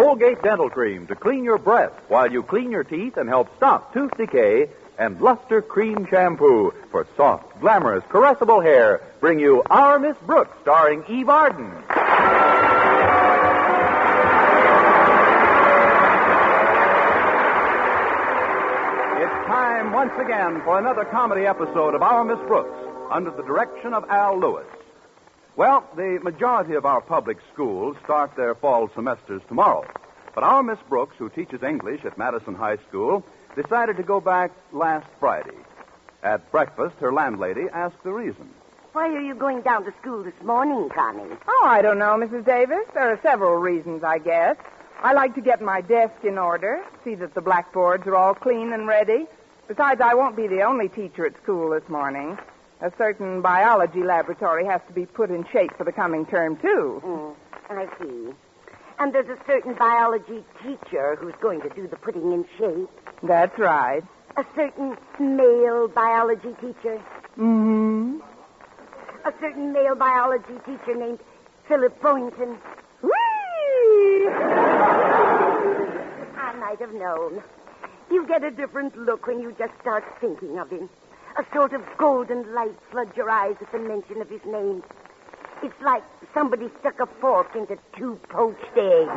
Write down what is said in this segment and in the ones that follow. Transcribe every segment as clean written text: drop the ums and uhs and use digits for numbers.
Colgate Dental Cream to clean your breath while you clean your teeth and help stop tooth decay, and Luster Cream Shampoo for soft, glamorous, caressable hair bring you Our Miss Brooks, starring Eve Arden. It's time once again for another comedy episode of Our Miss Brooks, under the direction of Al Lewis. Well, the majority of our public schools start their fall semesters tomorrow. But our Miss Brooks, who teaches English at Madison High School, decided to go back last Friday. At breakfast, her landlady asked the reason. Why are you going down to school this morning, Connie? Oh, I don't know, Mrs. Davis. There are several reasons, I guess. I like to get my desk in order, see that the blackboards are all clean and ready. Besides, I won't be the only teacher at school this morning. A certain biology laboratory has to be put in shape for the coming term, too. I see. And there's a certain biology teacher who's going to do the putting in shape. That's right. A certain male biology teacher. Mm-hmm. A certain male biology teacher named Philip Boynton. Whee! I might have known. You get a different look when you just start thinking of him. A sort of golden light floods your eyes at the mention of his name. It's like somebody stuck a fork into 2 poached eggs.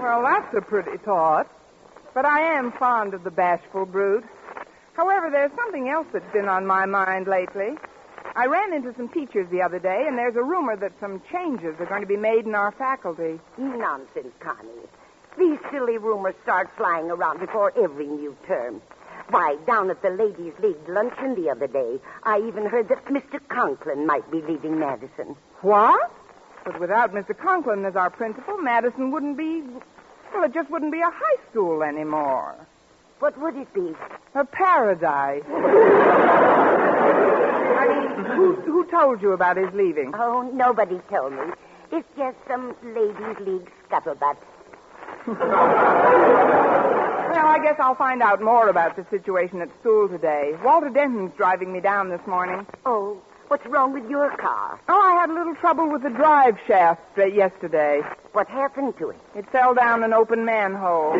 Well, that's a pretty thought. But I am fond of the bashful brute. However, there's something else that's been on my mind lately. I ran into some teachers the other day, and there's a rumor that some changes are going to be made in our faculty. Nonsense, Connie. These silly rumors start flying around before every new term. Why, down at the Ladies' League luncheon the other day, I even heard that Mr. Conklin might be leaving Madison. What? But without Mr. Conklin as our principal, Madison wouldn't be... Well, it just wouldn't be a high school anymore. What would it be? A paradise. I mean, who told you about his leaving? Oh, nobody told me. It's just some Ladies' League scuttlebutt. Well, I guess I'll find out more about the situation at school today. Walter Denton's driving me down this morning. Oh, what's wrong with your car? Oh, I had a little trouble with the drive shaft yesterday. What happened to it? It fell down an open manhole.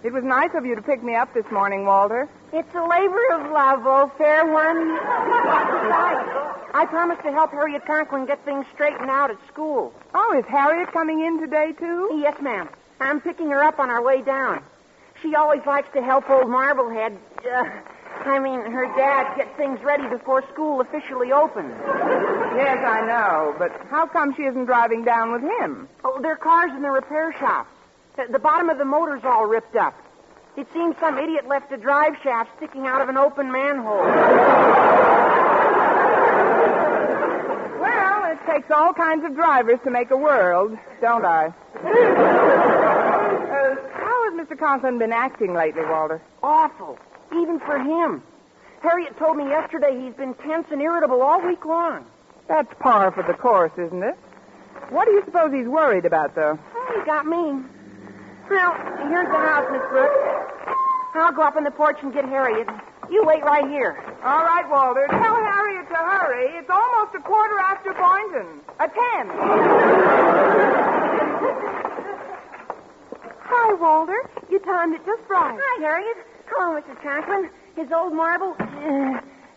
It was nice of you to pick me up this morning, Walter. It's a labor of love, oh, fair one. I promised to help Harriet Conklin get things straightened out at school. Oh, is Harriet coming in today, too? Yes, ma'am. I'm picking her up on our way down. She always likes to help old Marblehead, her dad, get things ready before school officially opens. Yes, I know, but how come she isn't driving down with him? Oh, their car's in the repair shop. The bottom of the motor's all ripped up. It seems some idiot left a drive shaft sticking out of an open manhole. Well, it takes all kinds of drivers to make a world, don't I? How has Mr. Conklin been acting lately, Walter? Awful. Even for him. Harriet told me yesterday he's been tense and irritable all week long. That's par for the course, isn't it? What do you suppose he's worried about, though? Oh, you got me. Well, here's the house, Miss Brooks. I'll go up on the porch and get Harriet. You wait right here. All right, Walter. Tell Harriet to hurry. It's almost 10:15 Boynton. 10. Hi, Walter. You timed it just right. Hi, Harriet. Hello, Mrs. Conklin. Is old Marble...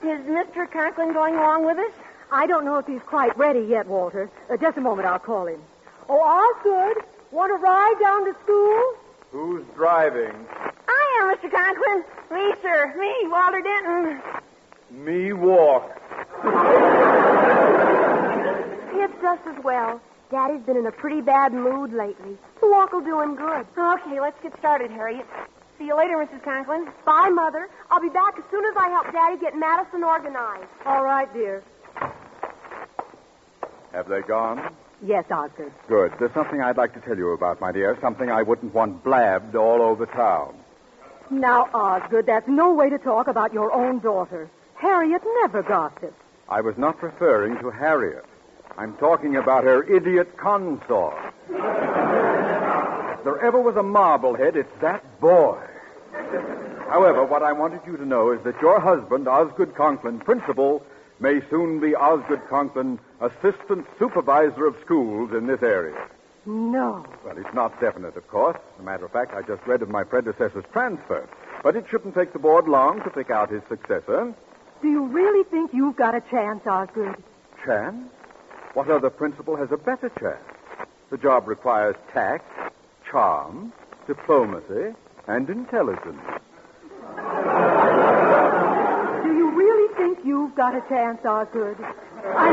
is Mr. Conklin going along with us? I don't know if he's quite ready yet, Walter. Just a moment, I'll call him. Oh, Osgood, want to ride down to school? Who's driving? I am, Mr. Conklin. Me, sir. Me, Walter Denton. Me walk. It's just as well. Daddy's been in a pretty bad mood lately. The walk will do him good. Okay, let's get started, Harriet. See you later, Mrs. Conklin. Bye, Mother. I'll be back as soon as I help Daddy get Madison organized. All right, dear. Have they gone? Yes, Osgood. Good. There's something I'd like to tell you about, my dear. Something I wouldn't want blabbed all over town. Now, Osgood, that's no way to talk about your own daughter. Harriet never gossips. I was not referring to Harriet. I'm talking about her idiot consort. If there ever was a Marblehead, it's that boy. However, what I wanted you to know is that your husband, Osgood Conklin, principal, may soon be Osgood Conklin, assistant supervisor of schools in this area. No. Well, it's not definite, of course. As a matter of fact, I just read of my predecessor's transfer. But it shouldn't take the board long to pick out his successor. Do you really think you've got a chance, Osgood? Chance? What other principal has a better chance? The job requires tact, charm, diplomacy, and intelligence. Do you really think you've got a chance, Osgood? I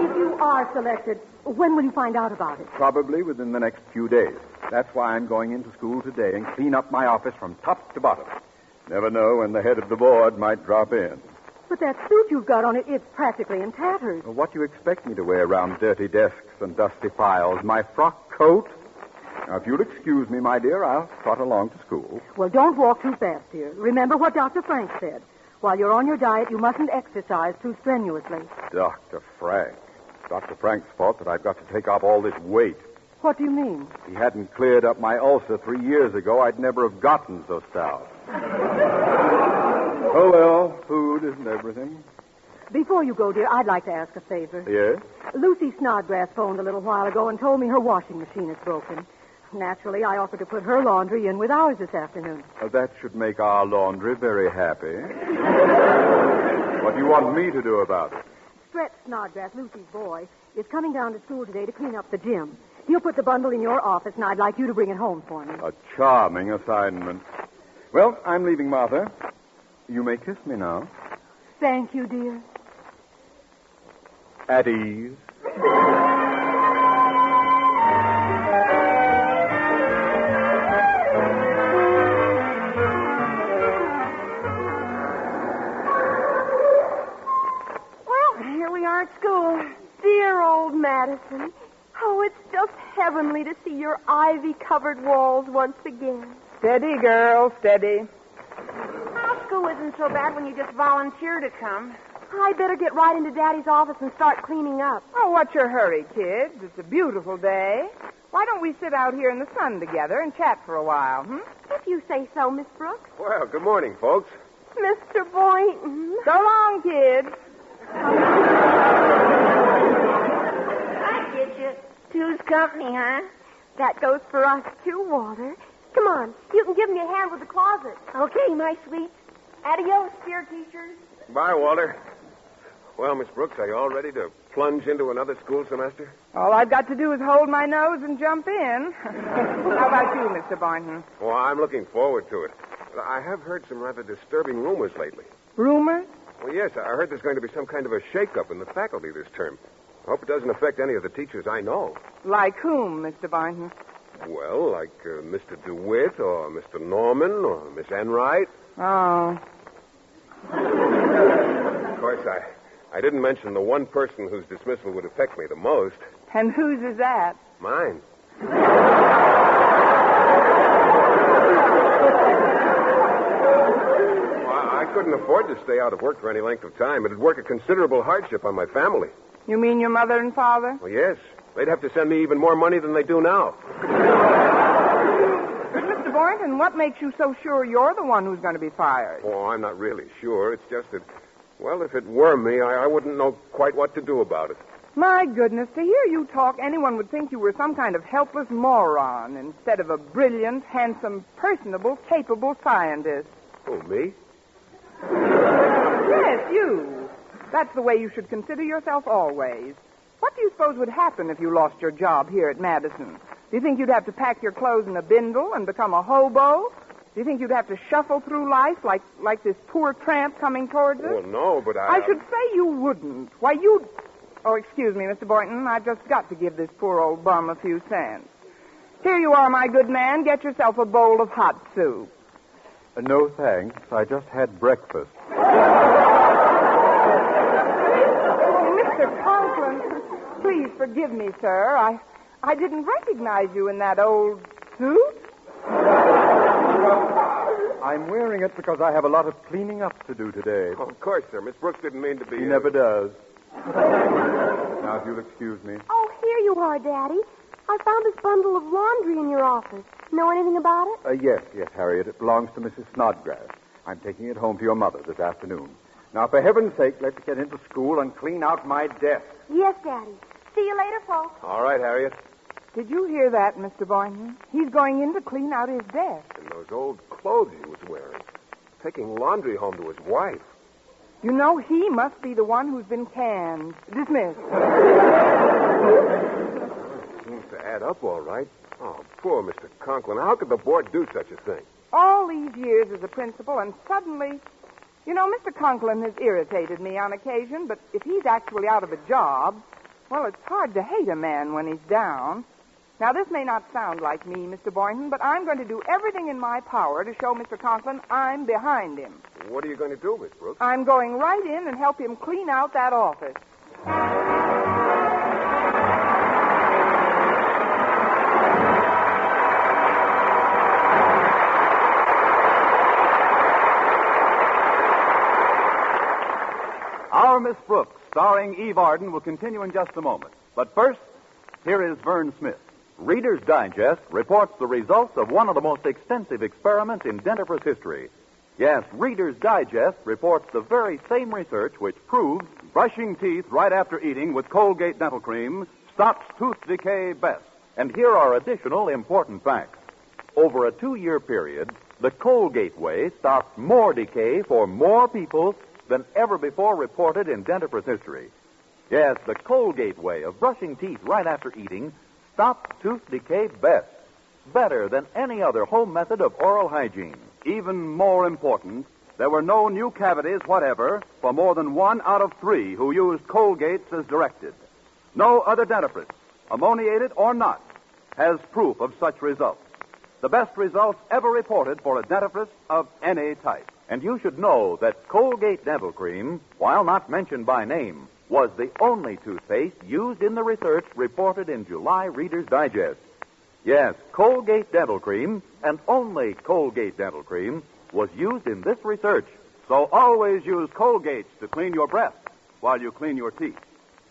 mean, if you are selected, when will you find out about it? Probably within the next few days. That's why I'm going into school today and clean up my office from top to bottom. Never know when the head of the board might drop in. But that suit you've got on it's practically in tatters. Well, what do you expect me to wear around dirty desks and dusty files? My frock coat? Now, if you'll excuse me, my dear, I'll trot along to school. Well, don't walk too fast, dear. Remember what Dr. Frank said. While you're on your diet, you mustn't exercise too strenuously. Dr. Frank. Dr. Frank's fault that I've got to take off all this weight. What do you mean? If he hadn't cleared up my ulcer 3 years ago, I'd never have gotten so stout. Oh, well, food isn't everything. Before you go, dear, I'd like to ask a favor. Yes? Lucy Snodgrass phoned a little while ago and told me her washing machine is broken. Naturally, I offered to put her laundry in with ours this afternoon. That should make our laundry very happy. What do you want me to do about it? Stretch Snodgrass, Lucy's boy, is coming down to school today to clean up the gym. He'll put the bundle in your office, and I'd like you to bring it home for me. A charming assignment. Well, I'm leaving, Martha. You may kiss me now. Thank you, dear. At ease. At school. Dear old Madison. Oh, it's just heavenly to see your ivy-covered walls once again. Steady, girl, steady. Our school isn't so bad when you just volunteer to come. I'd better get right into Daddy's office and start cleaning up. Oh, what's your hurry, kids? It's a beautiful day. Why don't we sit out here in the sun together and chat for a while, If you say so, Miss Brooks. Well, good morning, folks. Mr. Boynton. So long, kids. I get you. Two's company, huh? That goes for us, too, Walter. Come on. You can give me a hand with the closet. Okay, my sweet. Adios, dear teachers. Bye, Walter. Well, Miss Brooks, are you all ready to plunge into another school semester? All I've got to do is hold my nose and jump in. How about you, Mr. Boynton? Well, I'm looking forward to it. But I have heard some rather disturbing rumors lately. Rumors? Well, yes, I heard there's going to be some kind of a shakeup in the faculty this term. I hope it doesn't affect any of the teachers I know. Like whom, Mr. Boynton? Well, like Mr. DeWitt or Mr. Norman or Miss Enright. Oh. Of course, I didn't mention the one person whose dismissal would affect me the most. And whose is that? Mine. I couldn't afford to stay out of work for any length of time. It'd work a considerable hardship on my family. You mean your mother and father? Well, yes. They'd have to send me even more money than they do now. But, Mr. Boynton, what makes you so sure you're the one who's going to be fired? Oh, I'm not really sure. It's just that, well, if it were me, I wouldn't know quite what to do about it. My goodness, to hear you talk, anyone would think you were some kind of helpless moron instead of a brilliant, handsome, personable, capable scientist. Oh, me? Yes, you. That's the way you should consider yourself always. What do you suppose would happen if you lost your job here at Madison? Do you think you'd have to pack your clothes in a bindle and become a hobo? Do you think you'd have to shuffle through life like this poor tramp coming towards us? Well, no, but I should say you wouldn't. Why, you'd... Oh, excuse me, Mr. Boynton. I've just got to give this poor old bum a few cents. Here you are, my good man. Get yourself a bowl of hot soup. No, thanks. I just had breakfast. Mr. Conklin, please forgive me, sir. I didn't recognize you in that old suit. I'm wearing it because I have a lot of cleaning up to do today. Oh, of course, sir. Miss Brooks didn't mean to be... He never does. Now, if you'll excuse me. Oh, here you are, Daddy. I found this bundle of laundry in your office. Know anything about it? Yes, Harriet. It belongs to Mrs. Snodgrass. I'm taking it home to your mother this afternoon. Now, for heaven's sake, let's get into school and clean out my desk. Yes, Daddy. See you later, folks. All right, Harriet. Did you hear that, Mr. Boynton? He's going in to clean out his desk. And those old clothes he was wearing. Taking laundry home to his wife. You know, he must be the one who's been canned. Dismissed. Seems to add up all right. Oh, poor Mr. Conklin. How could the board do such a thing? All these years as a principal, and suddenly... You know, Mr. Conklin has irritated me on occasion, but if he's actually out of a job, well, it's hard to hate a man when he's down. Now, this may not sound like me, Mr. Boynton, but I'm going to do everything in my power to show Mr. Conklin I'm behind him. What are you going to do, Miss Brooks? I'm going right in and help him clean out that office. Our Miss Brooks, starring Eve Arden, will continue in just a moment. But first, here is Vern Smith. Reader's Digest reports the results of one of the most extensive experiments in dentifrice history. Yes, Reader's Digest reports the very same research which proves brushing teeth right after eating with Colgate dental cream stops tooth decay best. And here are additional important facts. Over a 2-year period, the Colgate way stopped more decay for more people than ever before reported in dentifrice history. Yes, the Colgate way of brushing teeth right after eating stopped tooth decay best, better than any other home method of oral hygiene. Even more important, there were no new cavities whatever for more than 1 out of 3 who used Colgates as directed. No other dentifrice, ammoniated or not, has proof of such results. The best results ever reported for a dentifrice of any type. And you should know that Colgate Dental Cream, while not mentioned by name, was the only toothpaste used in the research reported in July Reader's Digest. Yes, Colgate Dental Cream, and only Colgate Dental Cream, was used in this research. So always use Colgates to clean your breath while you clean your teeth.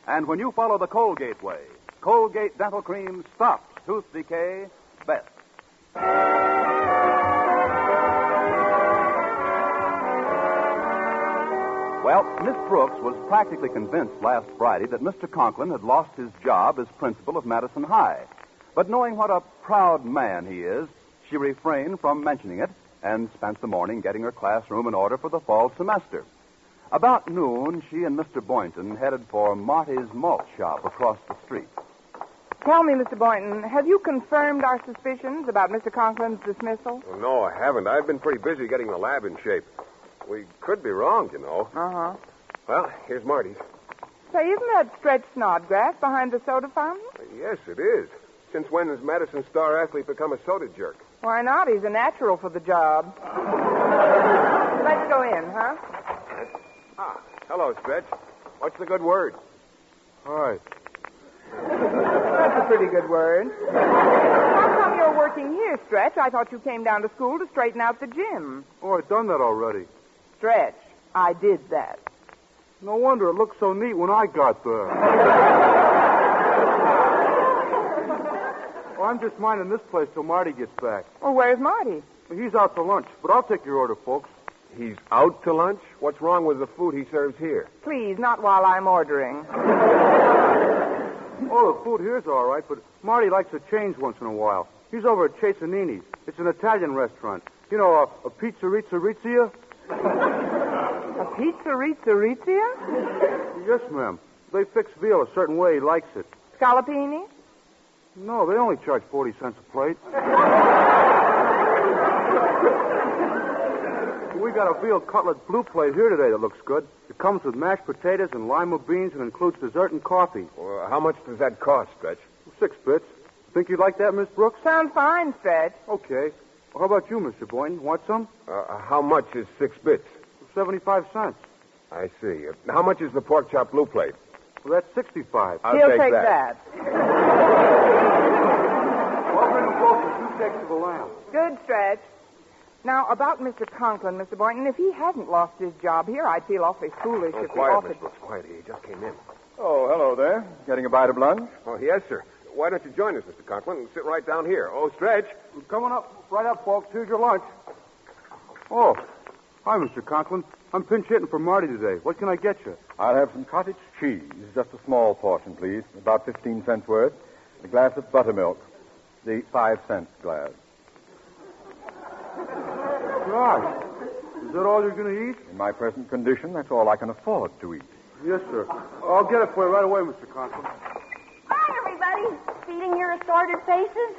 And when you follow the Colgate way, Colgate Dental Cream stops tooth decay best. Well, Miss Brooks was practically convinced last Friday that Mr. Conklin had lost his job as principal of Madison High. But knowing what a proud man he is, she refrained from mentioning it and spent the morning getting her classroom in order for the fall semester. About noon, she and Mr. Boynton headed for Marty's malt shop across the street. Tell me, Mr. Boynton, have you confirmed our suspicions about Mr. Conklin's dismissal? Oh, no, I haven't. I've been pretty busy getting the lab in shape. We could be wrong, you know. Uh-huh. Well, here's Marty's. Say, isn't that Stretch Snodgrass behind the soda fountain? Yes, it is. Since when has Madison star athlete become a soda jerk? Why not? He's a natural for the job. Let's go in, huh? Ah, hello, Stretch. What's the good word? Hi. That's a pretty good word. How come you're working here, Stretch? I thought you came down to school to straighten out the gym. Oh, I've done that already. Stretch, I did that. No wonder it looked so neat when I got there. Oh, I'm just minding this place till Marty gets back. Well, where's Marty? He's out to lunch, but I'll take your order, folks. He's out to lunch? What's wrong with the food he serves here? Please, not while I'm ordering. Oh, the food here's all right, but Marty likes to change once in a while. He's over at Chasanini's. It's an Italian restaurant. You know, a pizzeria? A pizzeria? Yes, ma'am. They fix veal a certain way he likes it. Scallopini? No, they only charge 40 cents a plate. We got a veal cutlet blue plate here today that looks good. It comes with mashed potatoes and lima beans and includes dessert and coffee. Well, how much does that cost, Stretch? 6 bits. Think you'd like that, Miss Brooks? Sounds fine, Stretch. Okay. Well, how about you, Mr. Boynton? Want some? How much is 6 bits? 75 cents. I see. How much is the pork chop blue plate? Well, that's 65. He'll take that. Well, bring them closer. 2 steaks of the lamb. Good, Stretch. Now, about Mr. Conklin, Mr. Boynton, if he hadn't lost his job here, I'd feel awfully foolish if he quiet, offered... Miss Brooks, quiet. He just came in. Oh, hello there. Getting a bite of lunch? Oh, yes, sir. why don't you join us, Mr. Conklin, and sit right down here? Oh, Stretch. Coming up. Right up, folks. Here's your lunch. Oh, hi, Mr. Conklin. I'm pinch hitting for Marty today. What can I get you? I'll have some cottage cheese. Just a small portion, please. About 15 cents worth. A glass of buttermilk. The 5-cent glass. Gosh. Is that all you're going to eat? In my present condition, that's all I can afford to eat. Yes, sir. I'll get it for you right away, Mr. Conklin. Hi, everybody. Feeding your assorted faces?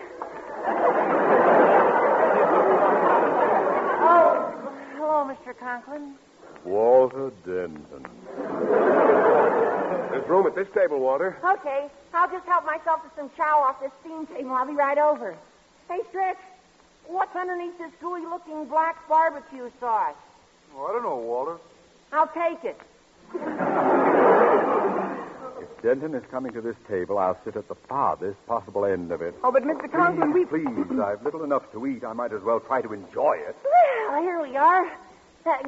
Oh, hello, Mr. Conklin. Walter Denton. There's room at this table, Walter. Okay, I'll just help myself to some chow off this steam table. I'll be right over. Hey, Stretch, what's underneath this gooey-looking black barbecue sauce? Oh, I don't know, Walter. I'll take it. If Denton is coming to this table, I'll sit at the farthest possible end of it. Oh, but Mr. Conklin, Please, I've little enough to eat. I might as well try to enjoy it. Well, here we are.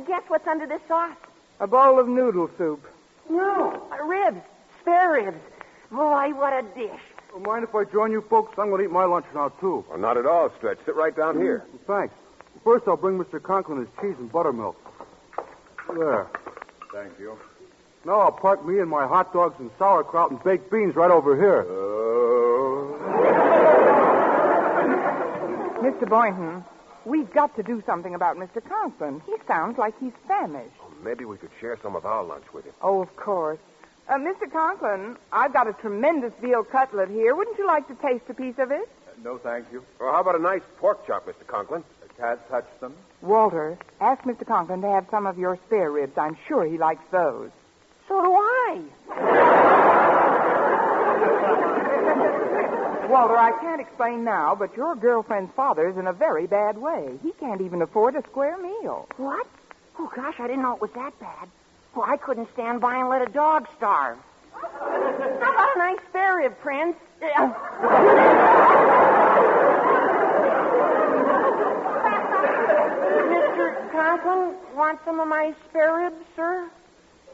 Guess what's under this sauce? A bowl of noodle soup. No, ribs. Spare ribs. Boy, what a dish. Mind if I join you folks? I'm going to eat my lunch now, too. Well, not at all, Stretch. Sit right down here. Thanks. First, I'll bring Mr. Conklin his cheese and buttermilk. There. Thank you. Now I'll park me and my hot dogs and sauerkraut and baked beans right over here. Mr. Boynton, we've got to do something about Mr. Conklin. He sounds like he's famished. Maybe we could share some of our lunch with him. Oh, of course. Mr. Conklin, I've got a tremendous veal cutlet here. Wouldn't you like to taste a piece of it? No, thank you. Well, how about a nice pork chop, Mr. Conklin? I can't touch them. Walter, ask Mr. Conklin to have some of your spare ribs. I'm sure he likes those. So do I. Walter, I can't explain now, but your girlfriend's father's in a very bad way. He can't even afford a square meal. What? Oh, gosh, I didn't know it was that bad. Well, I couldn't stand by and let a dog starve. How about a nice spare rib, Prince? Mr. Conklin, want some of my spare ribs, sir?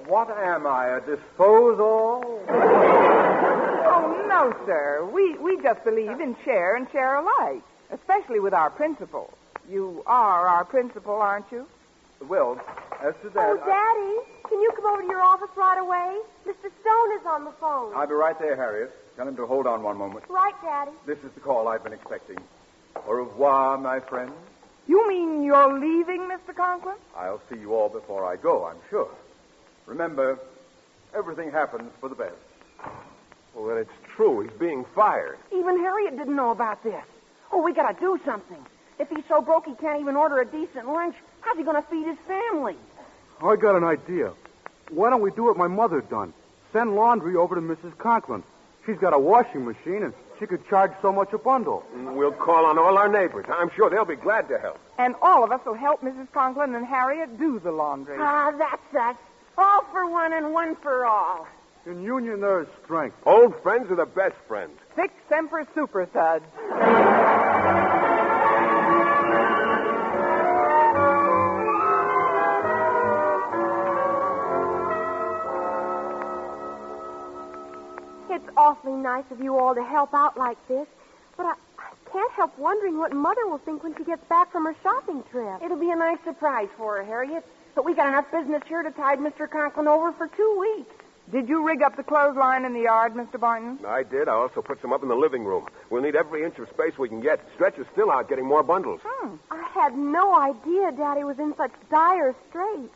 What am I, a disposal? Oh, no, sir. We just believe in share and share alike, especially with our principal. You are our principal, aren't you? Well, as to that... Oh, Daddy, can you come over to your office right away? Mr. Stone is on the phone. I'll be right there, Harriet. Tell him to hold on one moment. Right, Daddy. This is the call I've been expecting. Au revoir, my friend. You mean you're leaving, Mr. Conklin? I'll see you all before I go, I'm sure. Remember, everything happens for the best. Well, then it's true. He's being fired. Even Harriet didn't know about this. Oh, we gotta do something. If he's so broke he can't even order a decent lunch, how's he gonna feed his family? I got an idea. Why don't we do what my mother done? Send laundry over to Mrs. Conklin. She's got a washing machine, and she could charge so much a bundle. We'll call on all our neighbors. I'm sure they'll be glad to help. And all of us will help Mrs. Conklin and Harriet do the laundry. Ah, that's us. All for one and one for all. In union, there is strength. Old friends are the best friends. Sic semper super suds. It's awfully nice of you all to help out like this, but I can't help wondering what Mother will think when she gets back from her shopping trip. It'll be a nice surprise for her, Harriet. But we got enough business here to tide Mr. Conklin over for 2 weeks. Did you rig up the clothesline in the yard, Mr. Boynton? I did. I also put some up in the living room. We'll need every inch of space we can get. Stretch is still out getting more bundles. I had no idea Daddy was in such dire straits.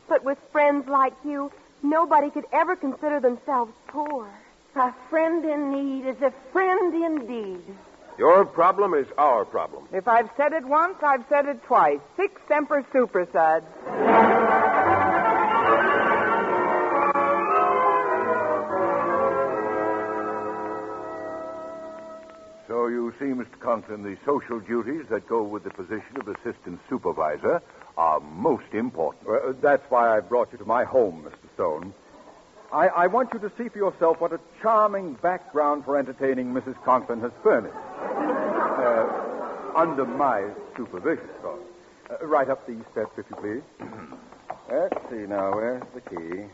But with friends like you, nobody could ever consider themselves poor. A friend in need is a friend indeed. Your problem is our problem. If I've said it once, I've said it twice. Sic semper super suds. So you see, Mr. Conklin, the social duties that go with the position of assistant supervisor are most important. Well, that's why I brought you to my home, Mr. Stone. I want you to see for yourself what a charming background for entertaining Mrs. Conklin has furnished. Under my supervision, of course. Right up these steps, if you please. Let's see now, where's the key?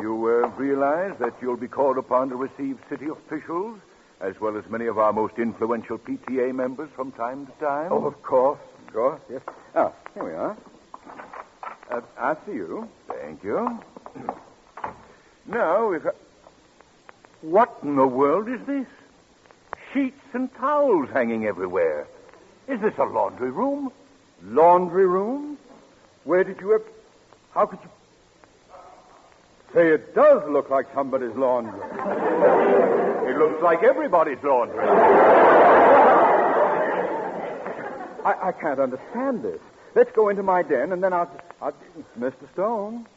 You realize that you'll be called upon to receive city officials, as well as many of our most influential PTA members from time to time? Oh, of course. Yes. Ah, here we are. After you. Thank you. Now, what in the world is this? Sheets and towels hanging everywhere. Is this a laundry room? Laundry room? Where did you How could you... Say, it does look like somebody's laundry. It looks like everybody's laundry. I can't understand this. Let's go into my den, and then I'll... Mr. Stone?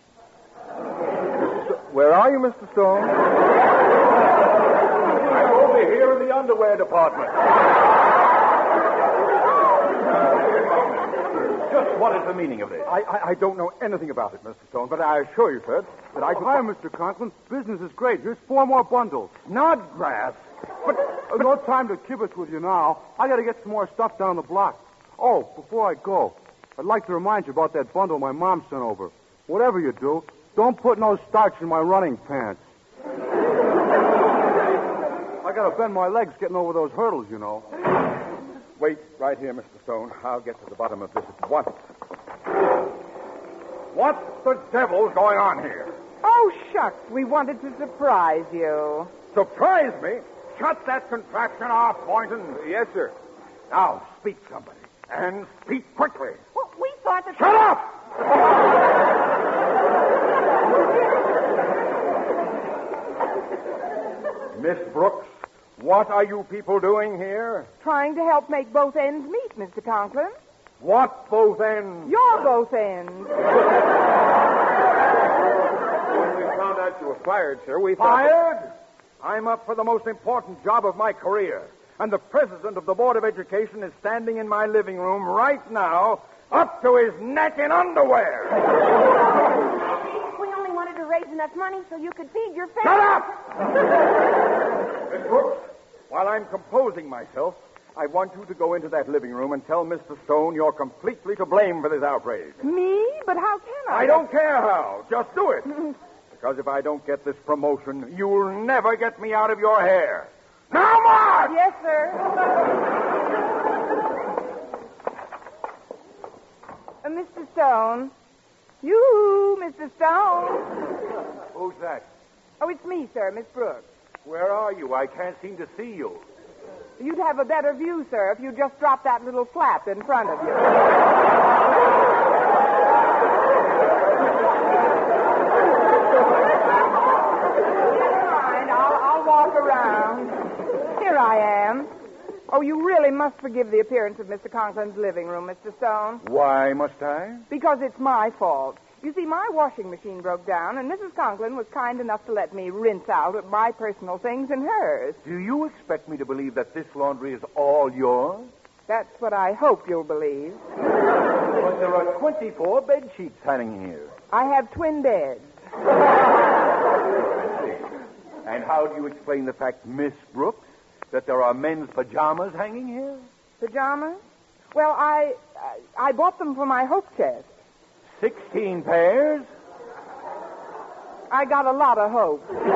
Where are you, Mr. Stone? I'm over here in the underwear department. Just what is the meaning of this? I don't know anything about it, Mr. Stone, but I assure you, sir, that I... Hi, Mr. Conklin. Business is great. Here's 4 more bundles. Snodgrass. But no time to kibitz with you now. I got to get some more stuff down the block. Oh, before I go, I'd like to remind you about that bundle my mom sent over. Whatever you do, don't put no starch in my running pants. I got to bend my legs getting over those hurdles, you know. Wait right here, Mr. Stone. I'll get to the bottom of this at once. What the devil's going on here? Oh, shucks. We wanted to surprise you. Surprise me? Shut that contraption off, Boynton. Yes, sir. Now, speak, somebody. And speak quickly. Well, we thought that... Shut up! Miss Brooks, what are you people doing here? Trying to help make both ends meet, Mr. Conklin. What both ends? Your both ends. When we found out you were fired, sir, we thought... Fired? I'm up for the most important job of my career. And the president of the Board of Education is standing in my living room right now, up to his neck in underwear. We only wanted to raise enough money so you could feed your family. Shut up! Miss Brooks, while I'm composing myself, I want you to go into that living room and tell Mr. Stone you're completely to blame for this outrage. Me? But how can I? I don't care how. Just do it. Because if I don't get this promotion, you'll never get me out of your hair. Now, Mark! Yes, sir. Mr. Stone. You, Mr. Stone. Who's that? Oh, it's me, sir, Miss Brooks. Where are you? I can't seem to see you. You'd have a better view, sir, if you just dropped that little flap in front of you. Never mind. I'll walk around. Here I am. Oh, you really must forgive the appearance of Mr. Conklin's living room, Mr. Stone. Why must I? Because it's my fault. You see, my washing machine broke down, and Mrs. Conklin was kind enough to let me rinse out my personal things and hers. Do you expect me to believe that this laundry is all yours? That's what I hope you'll believe. But there are 24 bed sheets hanging here. I have twin beds. And how do you explain the fact, Miss Brooks, that there are men's pajamas hanging here? Pajamas? Well, I bought them for my hope chest. 16 pairs? I got a lot of hope. Besides,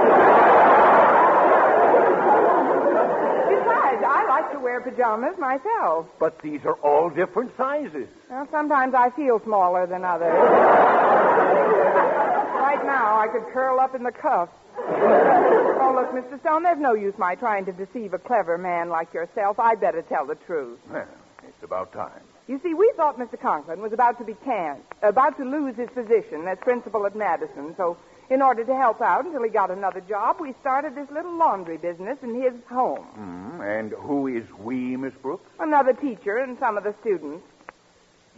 I like to wear pajamas myself. But these are all different sizes. Well, sometimes I feel smaller than others. Right now, I could curl up in the cuffs. Oh, look, Mr. Stone, there's no use my trying to deceive a clever man like yourself. I'd better tell the truth. Well, it's about time. You see, we thought Mr. Conklin was about to lose his position as principal at Madison, so in order to help out until he got another job, we started this little laundry business in his home. And who is we, Miss Brooks? Another teacher and some of the students.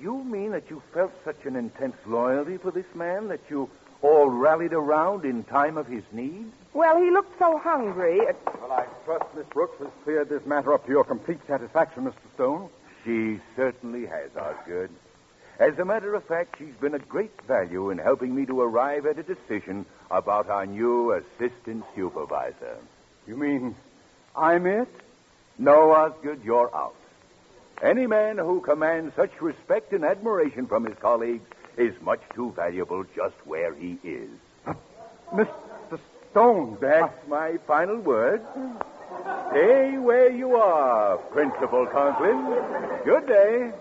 You mean that you felt such an intense loyalty for this man that you all rallied around in time of his need? Well, he looked so hungry. Well, I trust Miss Brooks has cleared this matter up to your complete satisfaction, Mr. Stone. She certainly has, Osgood. As a matter of fact, she's been a great value in helping me to arrive at a decision about our new assistant supervisor. You mean I'm it? No, Osgood, you're out. Any man who commands such respect and admiration from his colleagues is much too valuable just where he is. Mr. Stone, That's my final word. Stay where you are, Principal Conklin. Good day.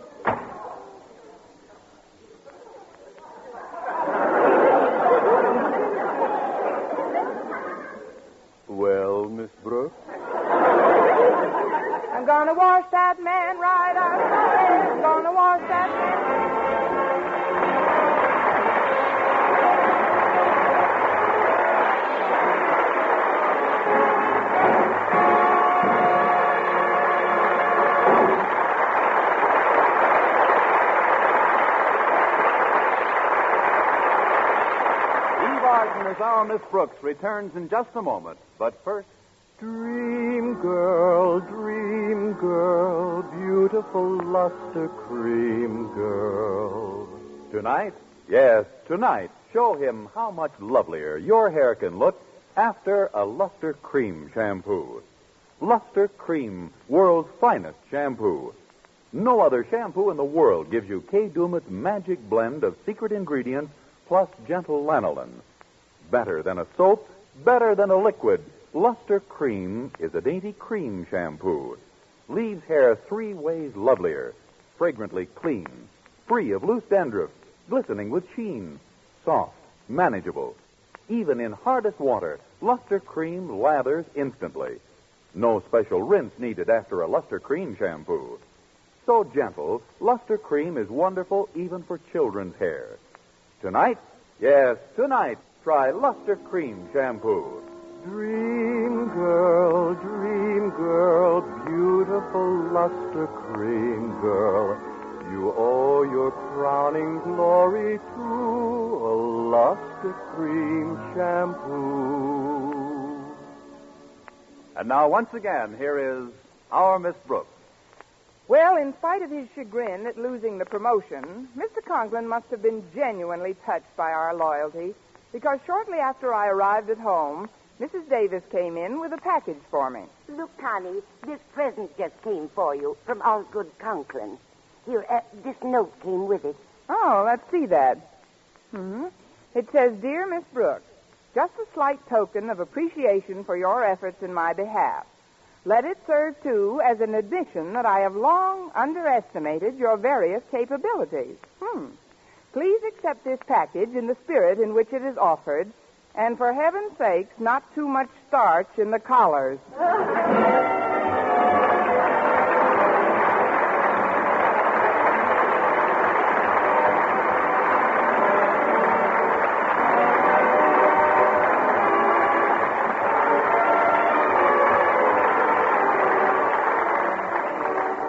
Well, Miss Brooks? I'm gonna wash that man right out of my head. I'm gonna wash that man. Eve Arden as our Miss Brooks returns in just a moment. But first, Dream girl, beautiful luster cream girl. tonight, yes, tonight, show him how much lovelier your hair can look after a Luster Cream shampoo. Luster Cream, world's finest shampoo. No other shampoo in the world gives you Kay Daumit's magic blend of secret ingredients plus gentle lanolin. Better than a soap, better than a liquid, Luster Cream is a dainty cream shampoo. Leaves hair 3 ways lovelier, fragrantly clean, free of loose dandruff, glistening with sheen, soft, manageable. Even in hardest water, Luster Cream lathers instantly. No special rinse needed after a Luster Cream shampoo. So gentle, Luster Cream is wonderful even for children's hair. Tonight, yes, tonight, try Luster Cream shampoo. Dream girl, beautiful luster cream girl. You owe your crowning glory to a luster cream shampoo. And now, once again, here is our Miss Brooks. Well, in spite of his chagrin at losing the promotion, Mr. Conklin must have been genuinely touched by our loyalty, because shortly after I arrived at home, Mrs. Davis came in with a package for me. Look, Connie, this present just came for you from Osgood Conklin. Here, this note came with it. Oh, let's see that. It says, Dear Miss Brooks, just a slight token of appreciation for your efforts in my behalf. Let it serve, too, as an admission that I have long underestimated your various capabilities. Please accept this package in the spirit in which it is offered, and for heaven's sakes, not too much starch in the collars.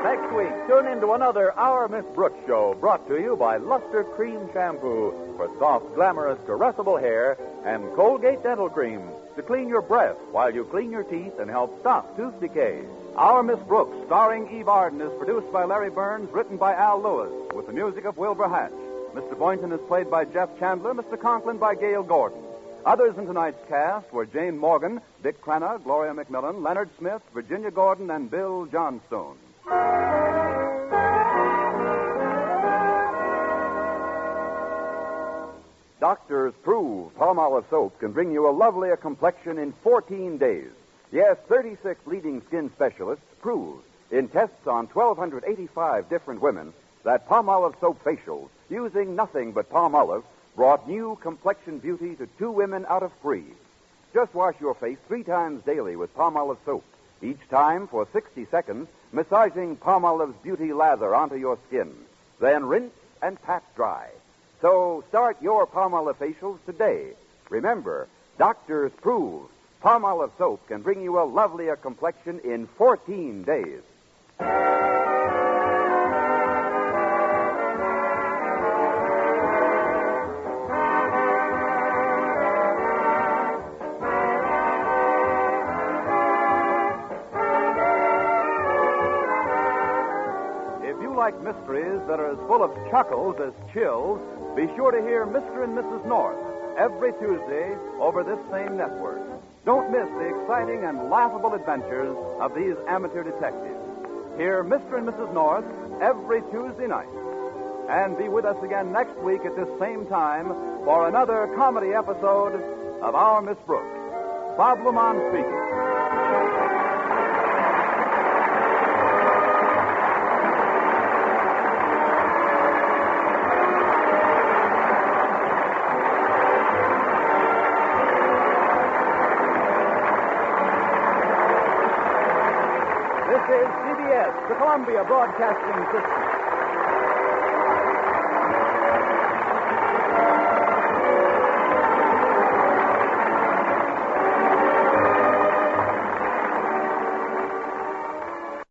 Next week, tune into another Our Miss Brooks show brought to you by Luster Cream Shampoo for soft, glamorous, caressable hair and Colgate Dental Cream to clean your breath while you clean your teeth and help stop tooth decay. Our Miss Brooks, starring Eve Arden, is produced by Larry Burns, written by Al Lewis, with the music of Wilbur Hatch. Mr. Boynton is played by Jeff Chandler, Mr. Conklin by Gale Gordon. Others in tonight's cast were Jane Morgan, Dick Crenna, Gloria McMillan, Leonard Smith, Virginia Gordon, and Bill Johnstone. Doctors prove Palmolive soap can bring you a lovelier complexion in 14 days. Yes, 36 leading skin specialists prove in tests on 1,285 different women that Palmolive soap facials, using nothing but Palmolive, brought new complexion beauty to 2 women out of 3. Just wash your face 3 times daily with Palmolive soap, each time for 60 seconds, massaging Palmolive's beauty lather onto your skin. Then rinse and pat dry. So start your Palmolive facials today. Remember, doctors prove Palmolive soap can bring you a lovelier complexion in 14 days. If you like mysteries that are as full of chuckles as chills, be sure to hear Mr. and Mrs. North every Tuesday over this same network. Don't miss the exciting and laughable adventures of these amateur detectives. Hear Mr. and Mrs. North every Tuesday night. And be with us again next week at this same time for another comedy episode of Our Miss Brooks. Bob Lamont speaking. CBS, the Columbia Broadcasting System.